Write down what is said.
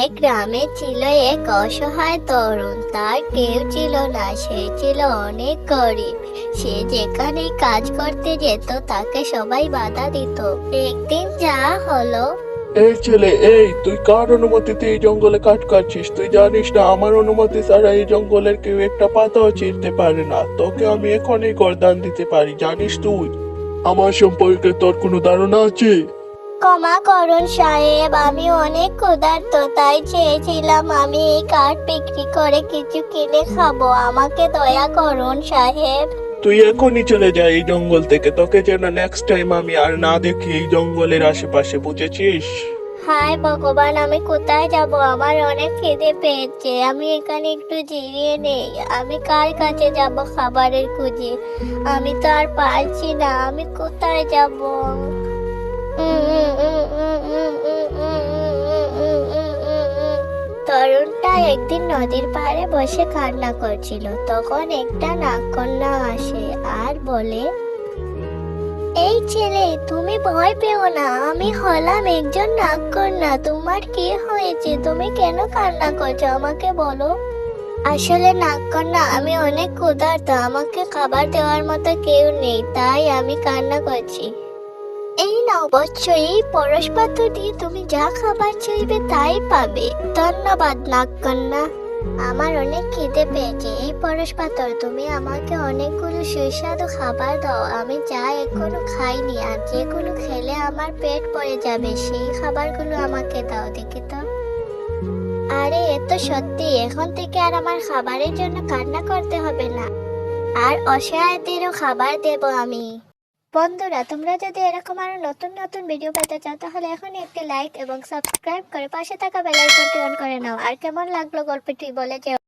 এক গ্রামে ছিল এক অসহায় তরুণ। তার কেউ ছিল না, সে ছিল অনেক গরিব। সে যেখানে কাজ করতে যেত তাকে সবাই বাধা দিত। একদিন যা হলো, এই ছেলে, এই তুই কার অনুমতিতে এই জঙ্গলে কাঠ কাটছিস? তুই জানিস না আমার অনুমতি ছাড়া এই জঙ্গলের কেউ একটা পাতাও ছিঁড়তে পারে না। তোকে আমি এখনই গর্দান দিতে পারি, জানিস তুই? আমার সম্পর্কে তোর কোনো ধারণা আছে? ক্ষমা করুন সাহেব, আমি অনেক ক্ষুধার্ত, তাই চেয়েছিলাম আমি এই কাঠ বিক্রি করে কিছু কিনে খাবো। আমাকে দয়া করুন সাহেব। তুই এখনই চলে যা এই জঙ্গল থেকে, তোকে যেন নেক্সট টাইম আমি আর না দেখি এই জঙ্গলের আশেপাশে, বুঝেছিস? হায় ভগবান, আমি কোথায় যাব? আমার অনেক খিদে পেয়েছে, আমি এখানে একটু জিরিয়ে নেই। আমি কার কাছে যাব খাবারের খুঁজে? আমি তো আর পারছি না, আমি কোথায় যাব? তরুণটা একদিন নদীর পাড়ে বসে কান্না করছিল। তখন একটা নাগকন্যা আসে আর বলে, এই ছেলে, তুমি ভয় পেও না, আমি হলাম একজন নাগকন্যা। তোমার কি হয়েছে? তুমি কেন কান্না করছো? আমাকে বলো। আসলে নাগকন্যা, আমি অনেক ক্ষুধার্ত, আমাকে খাবার দেওয়ার মতো কেউ নেই, তাই আমি কান্না করছি। এই নাও বৎস, এই পরশ পাত্র দিয়ে তুমি যা খাবার চাইবে তাই পাবে। ধন্যবাদ নাগকন্যা। আমার অনেক খিদে পেয়েছে, এই পরশ পাথর তুমি আমাকে অনেকগুলো সুস্বাদু খাবার দাও। আমি যা এখনো খাইনি আর যেগুলো খেলে আমার পেট ভরে যাবে সেই খাবারগুলো আমাকে দাও দেখি তো। আরে এ তো সত্যি, এখন থেকে আর আমার খাবারের জন্য কান্না করতে হবে না, আর অসহায়দেরও খাবার দেব আমি। বন্ধুরা, তোমরা যদি এরকম আরো নতুন নতুন ভিডিও পেতে চাও তাহলে এখনই একটি লাইক এবং সাবস্ক্রাইব করে পাশে থাকা বেল আইকনটি অন করে নাও। আর কেমন লাগলো গল্পটি বলে যেও।